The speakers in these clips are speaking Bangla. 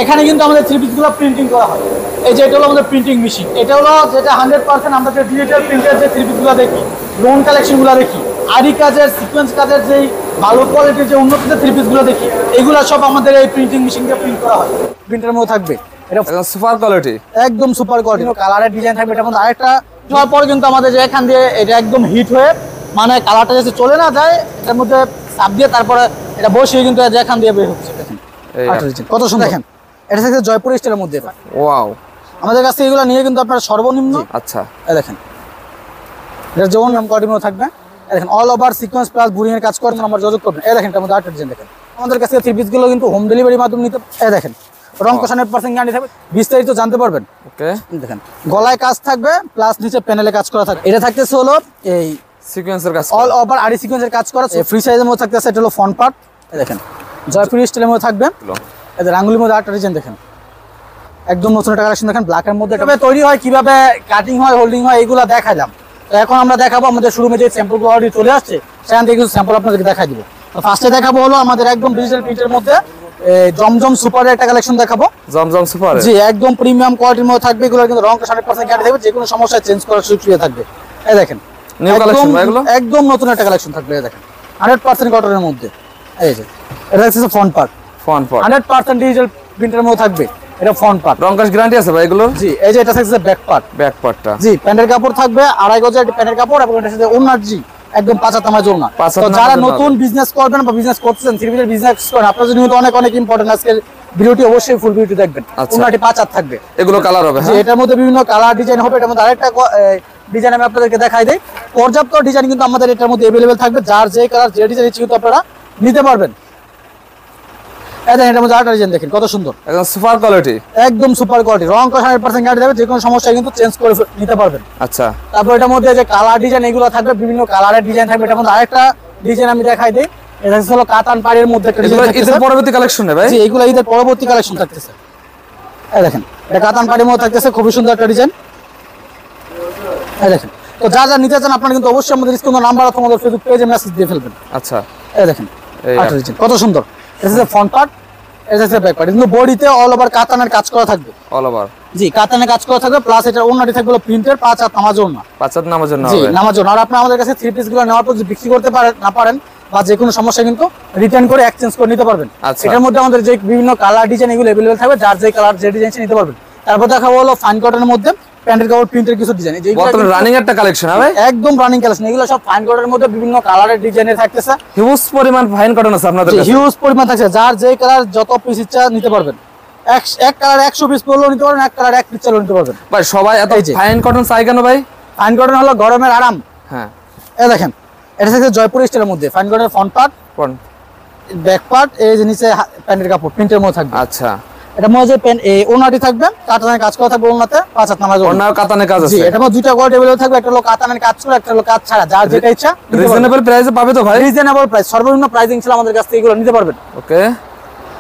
এখানে কিন্তু আমাদের থ্রি পিসগুলো প্রিন্টিং করা হয়। এই যে এটা হলো আমাদের প্রিন্টিং মেশিন, এটা হলো যেটা 100% আমরা যে ডিজিটাল প্রিন্টের যে থ্রি পিসগুলো দেখি, লোন কালেকশনগুলো দেখি, আরি কাজের সিকোয়েন্স কাজের যেই ভালো কোয়ালিটির যে উন্নত যে থ্রি পিসগুলো দেখি, এগুলো সব আমাদের এই প্রিন্টিং মেশিন দিয়ে প্রিন্ট করা হয়। প্রিন্টের মধ্যে থাকবে এটা সুপার কোয়ালিটি, একদম সুপার কোয়ালিটি, কালারের ডিজাইন থাকবে। এটার মধ্যে আরেকটা হওয়ার পর কিন্তু আমাদের যে এখান দিয়ে এটা একদম হিট হয়ে মানে কালারটা যাতে চলে না যায়, এটার মধ্যে চাপ দিয়ে তারপরে এটা বসিয়ে কিন্তু এখান দিয়ে বের হচ্ছে। দেখেন কত সুন্দর, দেখেন এটা হচ্ছে জয়পুর স্টাইলের মধ্যে। ওয়াও, আমাদের কাছে এগুলো নিয়ে কিন্তু আপনার সর্বনিম্ন, আচ্ছা এই দেখেন এটা যেমন কোয়ালিটির মধ্যে থাকবে। দেখেন all over sequence plus burying এর কাজ করবেন, আমরা যোগাযোগ করবেন। এই দেখেন এটার মধ্যে আরেকটা ডিজাইন দেখেন। আমাদের কাছে থ্রি পিস গুলো কিন্তু হোম ডেলিভারির মাধ্যমে নিতে, এই দেখেন রং কষা 100% গ্যারান্টি থাকবে, বিস্তারিত জানতে পারবেন। ওকে, দেখেন গলায় কাজ থাকবে প্লাস নিচে প্যানেলে কাজ করা থাকবে। এটা থাকতেছে হলো এই সিকোয়েন্সের কাজ, অল ওভার আরি সিকোয়েন্সের কাজ করা, ফ্রি সাইজের মধ্যে থাকতেছে। এটা হলো ফ্রন্ট পার্ট, দেখেন জয়পুর স্টাইলের মধ্যে থাকবে। এই যে রাঙ্গুলির মধ্যে আরেকটা ডিজাইন দেখেন, একদম নতুন একটা কালেকশন দেখেন ব্ল্যাকের মধ্যে। কিভাবে তৈরি হয়, কিভাবে কাটিং হয়, হোল্ডিং হয়, এগুলো দেখালাম। তো এখন আমরা দেখাবো আমাদের শোরুমে যে স্যাম্পল কোয়ালিটি চলে আসছে, সেখান থেকে কিছু স্যাম্পল আপনাদেরকে দেখাই দিব। তো ফার্স্টে দেখাবো হলো আমাদের একদম ডিজিটাল প্রিন্টের মধ্যে জমজম সুপারের একটা কালেকশন দেখাবো। জমজম সুপার, জি একদম প্রিমিয়াম কোয়ালিটির মধ্যে থাকবে। এগুলো কিন্তু রং 100% গ্যারান্টি থাকবে, যে কোনো সমস্যায় চেঞ্জ করার সুযোগ থাকবে। এই দেখেন নিউ কালেকশন ভাই, এগুলো একদম নতুন একটা কালেকশন থাকবে। এই দেখেন 100% কটনের মধ্যে। এই যে এটা হচ্ছে ফ্রন্ট পার্ট, 100% ডিজিটাল প্রিন্টের মধ্যে থাকবে। এটা ফ্রন্ট পার্ট, রং কাজ গ্যারান্টি আছে ভাই এগুলো। জি এই যে এটা থাকছে ব্যাক পার্ট, ব্যাক পার্টটা জি প্যান্টের কাপড় থাকবে 2.5 গজের প্যান্টের কাপড়, এবং এটার সাথে ওন্নার জি একদম 5 হাত নামাজ ওন্না। তো যারা নতুন বিজনেস করবেন বা বিজনেস করতেছেন, থ্রি পিসের বিজনেস করেন, আপনাদের জন্য তো অনেক অনেক ইম্পর্টেন্ট আজকের ভিডিওটি অবশ্যই ফুল ভিডিও দেখবেন। ওন্নাটি 5 হাত থাকবে, এগুলো কালার হবে, জি এটার মধ্যে বিভিন্ন কালার ডিজাইন হবে। এটার মধ্যে আরেকটা ডিজাইন আমি আপনাদেরকে দেখাই দেই। পর্যাপ্ত ডিজাইন কিন্তু আমাদের এটার মধ্যে अवेलेबल থাকবে, যার যে কালার যে ডিজাইন ইচ্ছে কিন্তু আপনারা নিতে পারবেন। এটার মধ্যে আরেকটা ডিজাইন দেখেন কত সুন্দর, একদম সুপার কোয়ালিটি, একদম সুপার কোয়ালিটি, রং 100% গ্যারান্টি দেবে, যে কোনো সমস্যা কিন্তু চেঞ্জ করে নিতে পারবেন। আচ্ছা, তারপর এটার মধ্যে যে কালার ডিজাইন এগুলো থাকবে, বিভিন্ন কালারের ডিজাইন থাকবে। এটার মধ্যে আরেকটা ডিজাইন আমি দেখাই দেই। এটা হলো কাতান পাড়ের মধ্যে একটা ডিজাইন থাকছে, ঈদের পরবর্তী কালেকশন ভাই। জি এগুলো ঈদের পরবর্তী কালেকশন থাকতেছে। এই দেখেন এটা কাতান পাড়ের মধ্যে থাকতেছে, খুবই সুন্দর একটা ডিজাইন। এই দেখেন, তো যা যা নিতে চান আপনারা কিন্তু অবশ্যই আমাদের স্ক্রিনে নাম্বার অথবা আমাদের ফেসবুক পেজে মেসেজ দিয়ে ফেলবেন। আচ্ছা, এই দেখেন কত সুন্দর, এটা হচ্ছে ফ্রন্ট পার্ট, এটা হচ্ছে ব্যাক পার্ট। কিন্তু বডিতে অল ওভার কাতানের কাজ করা থাকবে, অল ওভার জি কাতানের কাজ করা থাকবে, প্লাস এটা ওন্নাটি থাকবে প্রিন্টের 5 হাত নামাজ ওন্না, 5 হাত নামাজ ওন্না জি হবে, নামাজ ওন্না। আর আপনি আমাদের কাছে থ্রি পিস গুলো নেওয়ার পর যদি বিক্রি করতে পারেন না পারেন বা যে কোনো সমস্যা কিন্তু রিটার্ন করে এক্সচেঞ্জ করে নিতে পারবেন। এটার মধ্যে আমাদের যে বিভিন্ন কালার ডিজাইন এগুলো अवेलेबल থাকবে, যার যে কালার যে ডিজাইন নিতে পারবেন। তারপর দেখাবো হলো ফাইন কটনের মধ্যে প্যান্টের কাপড় প্রিন্টের কিছু ডিজাইন, বর্তমানে রানিং একটা কালেকশন হবে, একদম রানিং কালেকশন। এগুলো সব ফাইন কটনের মধ্যে বিভিন্ন কালারের ডিজাইনের থাকতেছে, হিউজ পরিমাণ ফাইন কটন আছে আপনাদের কাছে, হিউজ পরিমাণ থাকছে, যার যে কালার যত পিস ইচ্ছা নিতে পারবেন। এক কালার 100 পিস পরলেও নিতে পারবেন, এক কালার 1 পিস চাইলেও নিতে পারবেন। ভাই সবাই এত ফাইন কটন চাই কেন ভাই? ফাইন কটন হলো গরমের আরাম। হ্যাঁ এই দেখেন এটা হচ্ছে জয়পুর স্টাইলের মধ্যে ফাইন কটনের ফ্রন্ট পার্ট, ব্যাক পার্ট, এই যে নিচে প্যান্টের কাপড় প্রিন্টের মধ্যে থাকবে। আচ্ছা, এটা মধ্যে ওনাটি থাকবে, কাতানের কাজ করা থাকবে, ওনাতে 5 হাত নামাজ ওনা, কাতানের কাজ আছে। এটা মধ্যে দুইটা কোয়ালিটি अवेलेबल থাকবে, একটা হলো কাতানের কাজ করা, একটা হলো কাজ ছাড়া, যার যেটা ইচ্ছা রিজনেবল প্রাইসে পাবে তো ভাই? রিজনেবল প্রাইস, সর্বনিম্ন প্রাইসিং ছিল আমাদের কাছ থেকে এগুলো নিতে পারবেন। ওকে,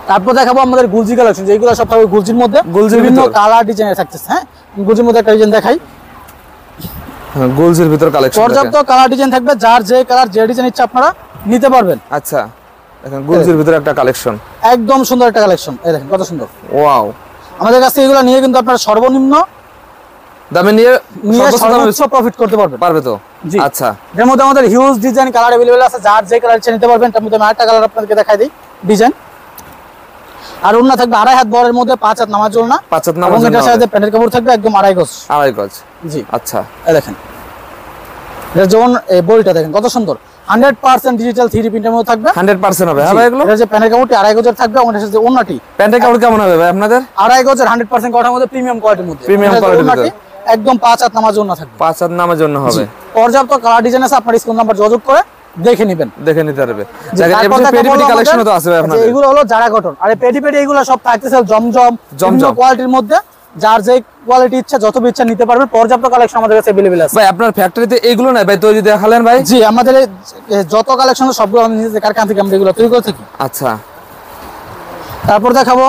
তারপর দেখাবো আমাদের গুলজি কালেকশন, যেগুলো সব থাকবে গুলজির মধ্যে, বিভিন্ন কালার ডিজাইনের থাকতেছে। হ্যাঁ গুলজির মধ্যে একটা ডিজাইন দেখাই, গুলজির ভিতর কালেকশন পর্যাপ্ত কালার ডিজাইন থাকবে, যার যে কালার যে ডিজাইন ইচ্ছা আপনারা নিতে পারবেন। আচ্ছা, দেখেন গুলজির ভিতর একটা কালেকশন, একদম সুন্দর একটা কালেকশন। এই দেখেন কত সুন্দর, ওয়াও। আমাদের কাছে এগুলো নিয়ে কিন্তু আপনারা সর্বনিম্ন দামে নিয়ে সর্বোচ্চ প্রফিট করতে পারবে তো। আচ্ছা, এর মধ্যে আমাদের হিউজ ডিজাইন কালার अवेलेबल আছে, যার যে কালার ইচ্ছা নিতে পারবেন। তার মধ্যে আমি আরেকটা কালার আপনাদেরকে দেখাই দিই ডিজাইন। আর ওন্না থাকবে 2.5 হাত বড়ের মধ্যে 5 হাত নামাজ ওন্না, 5 হাত নামাজ ওন্না, এটার সাথে প্যান্টের কাপড় থাকবে একদম 2.5 গজ, 2.5 গজ, জি। আচ্ছা, এই দেখেন এটা যেমন এই বডিটা দেখেন কত সুন্দর, 100% ডিজিটাল 3D প্রিন্টের মধ্যে থাকবে, 100% হবে। হ্যাঁ ভাই, এগুলো এটা যে প্যান্টের কাপড়টি 2.5 গজের থাকবে, ওনার সাথে ওন্নাটি প্যান্টের কাপড় কেমন হবে ভাই আপনাদের? 2.5 গজের 100% কটনের মধ্যে প্রিমিয়াম কোয়ালিটির মধ্যে, প্রিমিয়াম কোয়ালিটির একদম 5 হাত নামাজ ওন্না থাকবে, 5 হাত নামাজ ওন্না হবে। পর্যাপ্ত কালার ডিজাইন আছে, আপনার স্ক্রিন নাম্বার যোগাযোগ করে দেখে নেবেন, দেখে নিতে পারবে। পেটি কালেকশন তো আছে ভাই আপনাদের, এগুলো হলো জারা কটন। আর পেটি এগুলো সব থাকতেছে জমজম কোয়ালিটির মধ্যে, যার যে কোয়ালিটি ইচ্ছা যত ইচ্ছা নিতে পারবে। পর্যাপ্ত কালেকশন আমাদের কাছে अवेलेबल আছে। ভাই আপনার ফ্যাক্টরিতে এগুলো নাই ভাই তৈরি দেখালেন ভাই? জি আমাদের যত কালেকশন সবগুলো আমাদের নিজেদের কারখানা থেকে আমরা এগুলো তৈরি করে থাকি। আচ্ছা, তারপর দেখাবো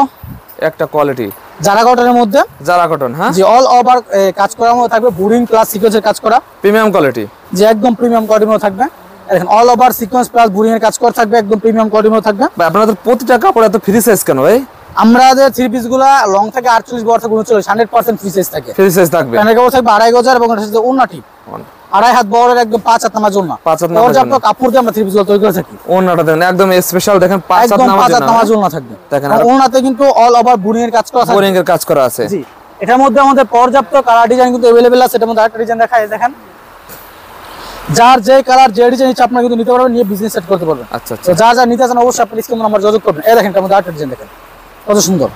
একটা কোয়ালিটি জারা কটনের মধ্যে, জারা কটন। হ্যাঁ জি অল ওভার কাজ করার মধ্যে থাকবে, বুরিং প্লাস সিকোয়েন্সের কাজ করা, প্রিমিয়াম কোয়ালিটি, যে একদম প্রিমিয়াম কোয়ালিটির মধ্যে থাকবে। দেখেন all over sequence plus burying এর কাজ করা থাকবে, একদম প্রিমিয়াম কোয়ালিটির মধ্যে থাকবে। ভাই আপনাদের প্রতিটা কাপড় এত ফ্রি সাইজ কেন ভাই? আমরা যে থ্রি পিস গুলা লং থেকে 48, বড় থেকে 39, 100% ফ্রি সাইজ থাকে। ফ্রি সাইজ থাকবে। প্যানেল কাপড় থাকবে 2.5 গজ এবং এটার সাথে ওন্নাটি 2.5 হাত বড়ের একদম 5 হাত নামার জন্য। 5 হাত নামার পর্যাপ্ত কাপড় দিয়ে আমরা থ্রি পিস গুলো তৈরি করে থাকি। ওন্নাটা দেখেন একদম স্পেশাল, দেখেন 5 হাত নামার জন্য থাকবে। দেখেন ওন্নাতে কিন্তু অল ওভার বুনিং এর কাজ করা থাকবে। বোরিং এর কাজ করা আছে। জি, এটার মধ্যে আমাদের পর্যাপ্ত কালার ডিজাইন কিন্তু अवेलेबल আছে। এটার মধ্যে আরেকটা ডিজাইন দেখাই, দেখেন যার যে কালার যে ডিজাইন ইচ্ছা আপনারা কিন্তু নিতে পারবেন, নিয়ে বিজনেস সেট করতে পারবেন। আচ্ছা তো যা যা নিতে চান অবশ্যই আপনি স্ক্রিনে নাম্বার যোগাযোগ করবেন। এই দেখেন এটার মধ্যে আরেকটা ডিজাইন দেখেন কত সুন্দর,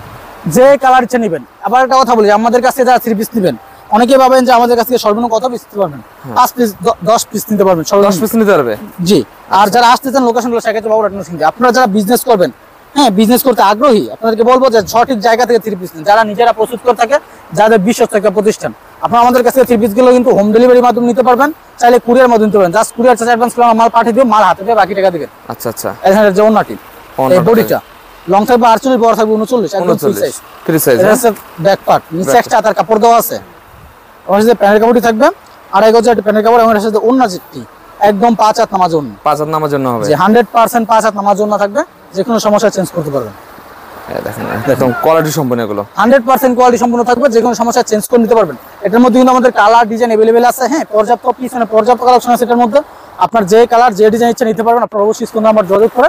যে কালার ইচ্ছা নেবেন। আবার একটা কথা বলি, আমাদের কাছে যারা থ্রি পিস নেবেন অনেকে ভাবেন যে আমাদের কাছ থেকে সর্বনিম্ন কত পিস নিতে পারবেন, 5 পিস 10 পিস নিতে পারবেন, 10 পিস নিতে পারবে। জি, আর যারা আসতে চান লোকেশনগুলো সেক্ষেত্রে বাবু রাটনা সিং। আপনারা যারা বিজনেস করবেন, হ্যাঁ বিজনেস করতে আগ্রহী, আপনাদেরকে বলবো যে সঠিক জায়গা থেকে থ্রি পিস নেন। যারা নিজেরা প্রস্তুত করে থাকে, যাদের বিশ্বস্ত একটা প্রতিষ্ঠান, আপনারা আমাদের কাছে থ্রি পিস গুলো কিন্তু হোম ডেলিভারির মাধ্যমে নিতে পারবেন, চাইলে কুরিয়ার মাধ্যমে নিতে পারেন। জাস্ট কুরিয়ার চার্জ অ্যাডভান্স করে মাল পাঠিয়ে দিও, মাল হাতে দিয়ে বাকি টাকা দিবেন। আচ্ছা আচ্ছা। এখানে যে ওন্নাটি, এই বডিটা লং থাকবে 48, বড় থাকবে 39, একদম ফ্রি সাইজ। Free size. এটা হচ্ছে ব্যাক পার্ট, নিচে একটা হাতার কাপড় দেওয়া আছে। ওর সাথে প্যানেল কাপড়টি থাকবে 2.5 গজ প্যানেল কাপড়, এবং এর সাথে ওন্নাটি একদম 5 হাত নামার জন্য। 5 হাত নামার জন্য হবে। যে 100% 5 হাত নামার জন্য থাকবে, যে কোনো সমস্যা চেঞ্জ করতে পারবেন। এই দেখেন একদম কোয়ালিটি সম্পন্ন এগুলো, 100% কোয়ালিটি সম্পূর্ণ থাকবে, যে কোনো সমস্যা চেঞ্জ করে নিতে পারবেন। এটার মধ্যে কিন্তু আমাদের কালার ডিজাইন अवेलेबल আছে। হ্যাঁ, পর্যাপ্ত পিস মানে পর্যাপ্ত কালেকশন আছে এটার মধ্যে। আপনার যে কালার যে ডিজাইন ইচ্ছা নিতে পারবেন, আপনার অবশ্যই স্ক্রিনে নাম্বার যোগাযোগ করে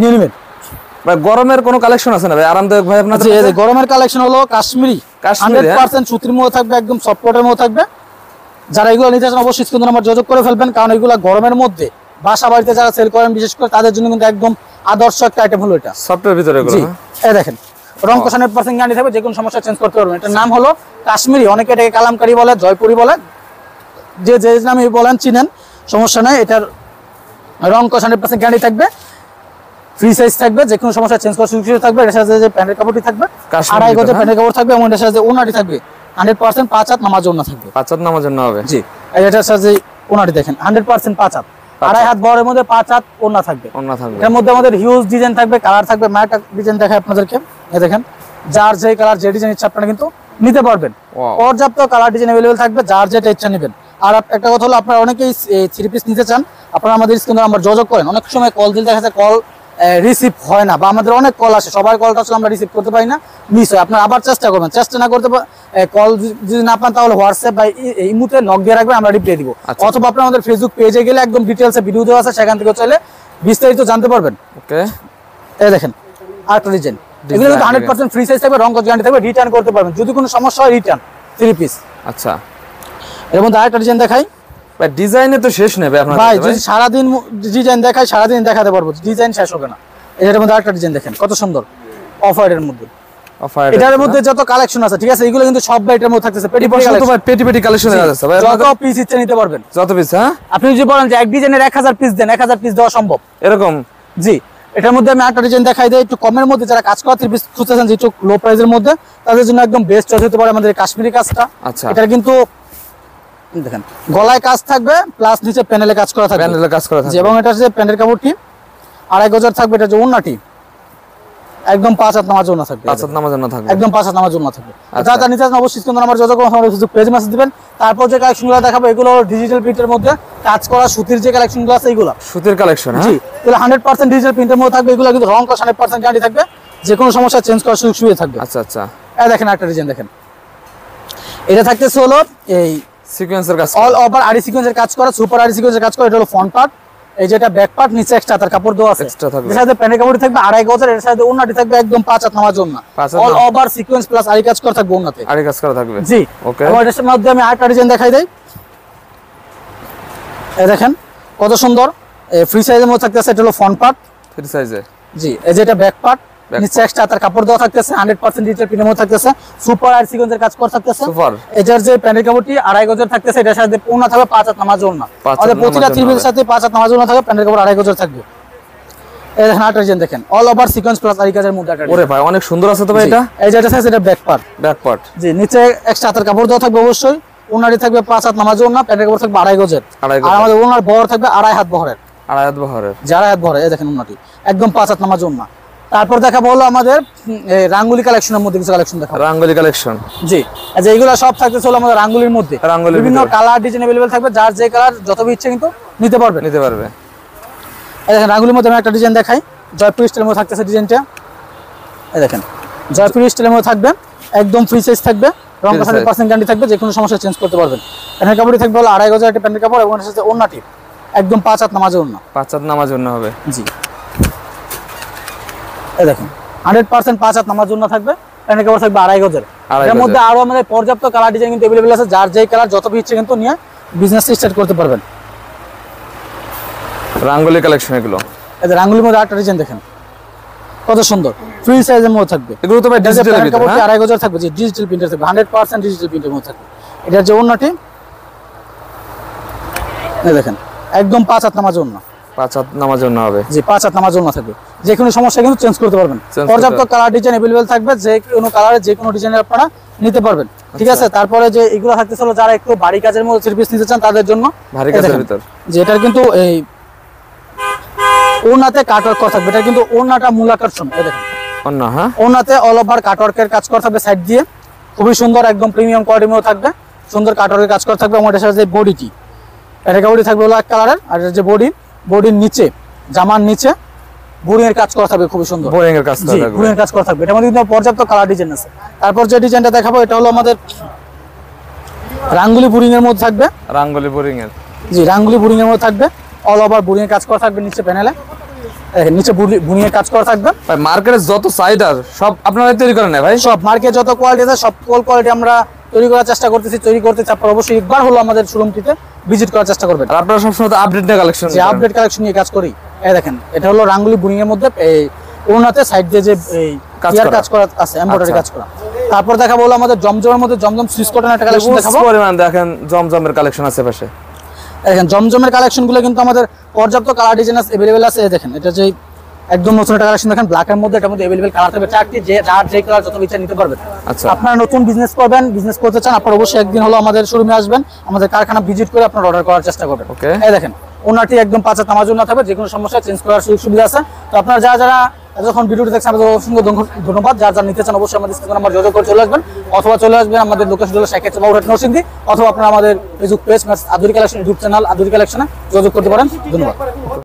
নিয়ে নেবেন। ভাই গরমের কোনো কালেকশন আছে না ভাই আরামদায়ক ভাই আপনাদের? এই যে গরমের কালেকশন হলো কাশ্মীরি, 100% সুতির মধ্যে থাকবে, একদম সফট কটনের মধ্যে থাকবে। যারা এগুলো নিতে চান অবশ্যই স্ক্রিনে নাম্বার যোগাযোগ করে ফেলবেন, কারণ এগুলো গরমের মধ্যে বাসা বাড়িতে যারা সেল করেন বিশেষ করে তাদের জন্য কিন্তু একদম আদর্শ একটা আইটেম হলো এটা। সফটের ভিতরে এগুলো। এই দেখেন রং কষ 100% গ্যারান্টি থাকবে, যে কোনো সমস্যা চেঞ্জ করতে পারবেন। এটার নাম হলো কাশ্মীরি, অনেকে এটাকে কালামকারী বলে, জয়পুরি বলে, যে যে নামে বলেন চিনেন, সমস্যা নাই। এটার রং কষ 100% গ্যারান্টি থাকবে, ফ্রি সাইজ থাকবে, যে কোনো সমস্যা চেঞ্জ করার সুযোগ থাকবে। এর সাথে যে প্যান্টের কাপড়টি থাকবে 2.5 গজের প্যান্টের কাপড় থাকবে, এবং এর সাথে ওন্নাটি থাকবে 100% 5 হাত নামার জন্য থাকবে। 5 হাত নামার জন্য হবে। জি, এটার সাথে ওন্নাটি দেখেন 100% 5 হাত, 2.5 হাত বড়ের মধ্যে 5 হাত ওন্না থাকবে। ওন্না থাকবে। এর মধ্যে আমাদের হিউজ ডিজাইন থাকবে, কালার থাকবে, ম্যাট ডিজাইন দেখায় আপনাদেরকে। এই দেখেন যার যে কালার যে ডিজাইন ইচ্ছা আপনারা কিন্তু নিতে পারবেন। পর্যাপ্ত কালার ডিজাইন अवेलेबल থাকবে, যার যেটা ইচ্ছা নেবেন। আর একটা কথা হলো, আপনারা অনেকেই থ্রি পিস নিতে চান, আপনারা আমাদের স্ক্রিনে নাম্বার যোগাযোগ করেন। অনেক সময় কল দিলে দেখা যায় কল রিসিভ হয় না, বা আমাদের অনেক কল আসে, সবার কলটা আসলে আমরা রিসিভ করতে পারি না, মিস হয়। আপনারা আবার চেষ্টা করবেন, চেষ্টা না করতে কল যদি না পান তাহলে হোয়াটসঅ্যাপ বা ইমোতে নক দিয়ে রাখবেন, আমরা রিপ্লাই দিব। অথবা আপনারা আমাদের ফেসবুক পেজে গেলে একদম ডিটেইলসে ভিডিও দেওয়া আছে, সেখান থেকে চাইলে বিস্তারিত জানতে পারবেন। ওকে, এই দেখেন আরেকটা ডিজাইন, এগুলো কিন্তু 100% ফ্রি সাইজ থাকবে, রং কস গ্যারান্টি থাকবে, রিটার্ন করতে পারবেন যদি কোনো সমস্যা হয়, রিটার্ন থ্রি পিস। আচ্ছা, এর মধ্যে আরেকটা ডিজাইন দেখাই ভাই, ডিজাইনে তো শেষ নেই ভাই আপনাদের ভাই, যদি সারাদিন ডিজাইন দেখাই সারাদিন দেখাতে পারবো, ডিজাইন শেষ হবে না। এটার মধ্যে আরেকটা ডিজাইন দেখেন কত সুন্দর, অফ হোয়াইটের মধ্যে। এটার মধ্যে যত কালেকশন আছে, ঠিক আছে, এগুলো কিন্তু সব এটার মধ্যে থাকতেছে পেটি পেটি কালেকশন আছে ভাই, যত পিস ইচ্ছা নিতে পারবেন, যত পিস। হ্যাঁ, আপনি যদি বলেন যে এক ডিজাইনের 1000 পিস দেন, 1000 পিস দেওয়া সম্ভব এরকম। জি, এটার মধ্যে আমি আরেকটা ডিজাইন দেখাই দেই, একটু কমের মধ্যে যারা কাজ করা থ্রি পিস খুঁজতেছেন, যে একটু লো প্রাইসের মধ্যে, তাদের জন্য একদম বেস্ট চয়েস হতে পারে আমাদের কাশ্মীরি কাজটা। আচ্ছা, এটা কিন্তু দেখেন গলায় কাজ থাকবে, প্লাস নিচে প্যানেলে কাজ করা থাকবে, প্যানেলে কাজ করা থাকবে, এবং এটা যে প্যান্টের কাপড়টি 2.5 গজের থাকবে। এটা যে ওন্নাটি একদম 5 হাত নামার জন্য থাকবে, 5 হাত নামার জন্য থাকবে, একদম 5 হাত নামার জন্য থাকবে। যারা নিতে চান অবশ্যই স্ক্রিনে নাম্বার যোগাযোগ করে আমাদের ফেসবুক পেজে মেসেজ দিবেন। তারপর যে কালেকশনগুলো দেখাবো, এগুলো ডিজিটাল প্রিন্টের মধ্যে কাজ করা সুতির যে কালেকশনগুলো আছে, এগুলো সুতির কালেকশন। জি, এগুলো 100% ডিজিটাল প্রিন্টের মধ্যে থাকবে। এগুলো কিন্তু রং কস 100% গ্যারান্টি থাকবে, যে কোনো সমস্যা চেঞ্জ করার সুযোগ সুবিধা থাকবে। আচ্ছা আচ্ছা, এই দেখেন একটা ডিজাইন দেখেন, এটা থাকতেছে হলো এই সিকোয়েন্সের কাজ, অল ওভার আরি সিকোয়েন্সের কাজ করা, সুপার আরি সিকোয়েন্সের কাজ করা। এটা হলো ফ্রন্ট পার্ট, এই যেটা ব্যাক পার্ট, নিচে এক্সট্রা তার কাপড় দেওয়া আছে, এক্সট্রা থাকবে। এর সাথে প্যান্টের কাপড় থাকবে 2.5 গজের, এর সাথে ওন্নাটি থাকবে একদম 5 হাত নামার জন্য, অল ওভার সিকোয়েন্স প্লাস আরি কাজ করা থাকবে ওন্নাতে, আরি কাজ করা থাকবে। জি, ওকে। এবং এর মধ্যে আমি আরেকটা ডিজাইন দেখাই দেই। এই দেখেন কত সুন্দর, ফ্রি সাইজের মধ্যে থাকতেছে। এটা হলো ফ্রন্ট পার্ট, ফ্রি সাইজে। জি, এই যেটা ব্যাক পার্ট, নিচে এক্সট্রা তার কাপড় দেওয়া থাকতেছে, 100% ডিজিটাল প্রিন্টের মধ্যে থাকতেছে, সুপার আর সিকোয়েন্সের কাজ করা থাকতেছে। সুপার। এটার যে প্যান্টের কাপড়টি 2.5 গজের থাকতেছে, এটার সাথে ওন্না থাকবে 5 হাত নামার জন্য। আমাদের প্রতিটা থ্রি পিসের সাথে 5 হাত নামার জন্য থাকবে, প্যান্টের কাপড় 2.5 গজের থাকবে। এই দেখেন আরেকটা ডিজাইন দেখেন, অল ওভার সিকোয়েন্স প্লাস আরি কাজের মধ্যে একটা। ওরে ভাই, অনেক সুন্দর আছে তো ভাই এটা। এই যেটা আছে এটা ব্যাক পার্ট, ব্যাক পার্ট। জি, নিচে এক্সট্রা তার কাপড় দেওয়া থাকবে অবশ্যই, ওন্নাটি থাকবে 5 হাত নামার জন্য, প্যান্টের কাপড় থাকবে 2.5 গজের, আর আমাদের ওন্নার বহর থাকবে 2.5 হাত বহরের। 2.5 হাত বহরের, 2.5 হাত বহরের। এই দেখেন ওন্নাটি একদম 5 হাত নামার জন্য। তারপর দেখাবো হলো আমাদের রাঙ্গুলি কালেকশনের মধ্যে কিছু কালেকশন দেখাবো। রাঙ্গুলি কালেকশন, জি, আচ্ছা, এগুলো সব থাকতেছে হলো আমাদের রাঙ্গুলির মধ্যে, বিভিন্ন কালার ডিজাইন अवेलेबल থাকবে, যার যে কালার যত ইচ্ছে কিন্তু নিতে পারবে। এই দেখেন রাঙ্গুলির মধ্যে আমি একটা ডিজাইন দেখাই, জয়পুর স্টাইলের মধ্যে থাকতেছে ডিজাইনটা। এই দেখেন জয়পুরি স্টাইলের মধ্যে থাকবে, একদম ফ্রি সাইজ থাকবে, রং 100% গ্যারান্টি থাকবে, যে কোনো সমস্যা চেঞ্জ করতে পারবেন। প্যান্টের কাপড়ই থাকবে হলো 2.5 গজের একটা প্যান্টের কাপড় এবং এর সাথে ওড়নাটি একদম 5 হাত নামাজের ওড়না। 5 হাত নামার জন্য হবে। জি, এই দেখুন 100% 5 হাত নামার জন্য থাকবে, প্যান্টের কাপড় থাকবে 2.5 গজের। এর মধ্যে আরো আমাদের পর্যাপ্ত কালার ডিজাইন কিন্তু अवेलेबल আছে, যার যেই কালার যত ইচ্ছে কিন্তু নিয়ে বিজনেস স্টার্ট করতে পারবেন। রাঙ্গুলি কালেকশন এগুলো। এই যে রাঙ্গুলির মধ্যে আরেকটা ডিজাইন দেখেন কত সুন্দর, ফ্রি সাইজের মধ্যে থাকবে। এগুলো তো ভাই ডিজিটাল ভিতর, হ্যাঁ 2.5 গজের থাকবে, জি ডিজিটাল প্রিন্টার থাকবে, 100% ডিজিটাল প্রিন্টের মধ্যে থাকবে। এটার যে ওড়নাটি এই দেখেন একদম 5 হাত নামাজ ওড়না। 5 হাত নামার জন্য হবে। জি 5 হাত নামাজ ওড়না থাকবে, যে কোনো সমস্যা কিন্তু চেঞ্জ করতে পারবেন। Change পর্যাপ্ত করতে কালার ডিজাইন अवेलेबल থাকবে, যে কোনো কালারে যে কোনো ডিজাইনের আপনারা নিতে পারবেন। ঠিক আছে, তারপরে যে এগুলো থাকতেছিল যারা একটু বাড়ি কাজের মধ্যে 3 পিস নিতে চান তাদের জন্য, ভারী এই কাজের দেখেন, ভিতর। যে এটার কিন্তু এই ওড়নাতে কাটওয়ার্ক করা থাকবে, এটা কিন্তু ওড়নাটা মূল আকর্ষণ। এই দেখেন অন্য, হ্যাঁ ওড়নাতে অল ওভার কাটওয়ার্কের কাজ করা থাকবে সাইড দিয়ে, খুবই সুন্দর, একদম প্রিমিয়াম কোয়ালিটির মধ্যে থাকবে, সুন্দর কাটওয়ার্কের কাজ করা থাকবে। আমাদের সাথে যে বডিটি, এটা বডি থাকবে হলো এক কালারের, আর এর যে বডির নিচে, জামার নিচে বোরিং এর কাজ করা থাকবে, খুবই সুন্দর বোরিং এর কাজ করা জি থাকবে। বোরিং এর কাজ করা থাকবে। এটার মধ্যে কিন্তু পর্যাপ্ত কালার ডিজাইন আছে। তারপর যে ডিজাইনটা দেখাবো এটা হলো আমাদের রাঙ্গুলি বোরিং এর মধ্যে থাকবে। রাঙ্গুলি বোরিং এর, জি রাঙ্গুলি বোরিং এর মধ্যে থাকবে, অল ওভার বোরিং এর কাজ করা থাকবে নিচে প্যানেলে, নিচে বোরিং এর কাজ করা থাকবে। ভাই মার্কেটে যত সাইডার সব আপনারাই তৈরি করেন না ভাই? সব মার্কেট যত কোয়ালিটি আছে সব কোয়ালিটি আমরা তৈরি করার চেষ্টা করতেছি, তৈরি করতেছি। আপনারা অবশ্যই একবার হলো আমাদের শোরুমটিতে ভিজিট করার চেষ্টা করবেন। আর আপনারা সবসময় তো আপডেট নিয়ে কালেকশন যে আপডেট কালেকশন নিয়ে কাজ করি। এই দেখেন এটা হলো রাঙ্গুলি বোরিং এর মধ্যে এই ওড়নাতে সাইড দিয়ে যে এই কাজ করা আছে, এমব্রয়ডারি কাজ করা। তারপর দেখাবো হলো আমাদের জমজমের মধ্যে জমজম সুইস কটনের একটা কালেকশন দেখাবো। পরিমাণ দেখেন জমজমের কালেকশন আছে পাশে। দেখেন জমজমের কালেকশনগুলো কিন্তু আমাদের পর্যাপ্ত কালার ডিজাইন আছে, अवेलेबल আছে। এই দেখেন এটা যে একদম নতুন একটা কালেকশন দেখেন, ব্ল্যাক এর মধ্যে, এটার মধ্যে अवेलेबल কালার থাকবে 4টি, যে যার যে কালার যত ইচ্ছা নিতে পারবেন। আচ্ছা, আপনারা নতুন বিজনেস করবেন, বিজনেস করতে চান, আপনারা অবশ্যই একদিন হলো আমাদের শোরুমে আসবেন, আমাদের কারখানা ভিজিট করে আপনারা অর্ডার করার চেষ্টা করবেন। ওকে, এই দেখেন ওনাটি একদম 5 হাত নামাজ ওড়না থাকবে, যে কোনো সমস্যা চেঞ্জ করার সুযোগ সুবিধা আছে। তো আপনারা যারা যখন ভিডিওটি দেখছেন আমাদের অসংখ্য ধন্যবাদ। যারা নিতে চান অবশ্যই আমাদের স্ক্রিনে নাম্বার যোগাযোগ করে চলে আসবেন, অথবা চলে আসবেন আমাদের লোকেশন হলো শেখ বাবুরহাট নরসিংদী, অথবা আপনারা আমাদের Facebook page Aduri collection YouTube channel Aduri কালেকশনে যোগাযোগ করতে পারেন। ধন্যবাদ।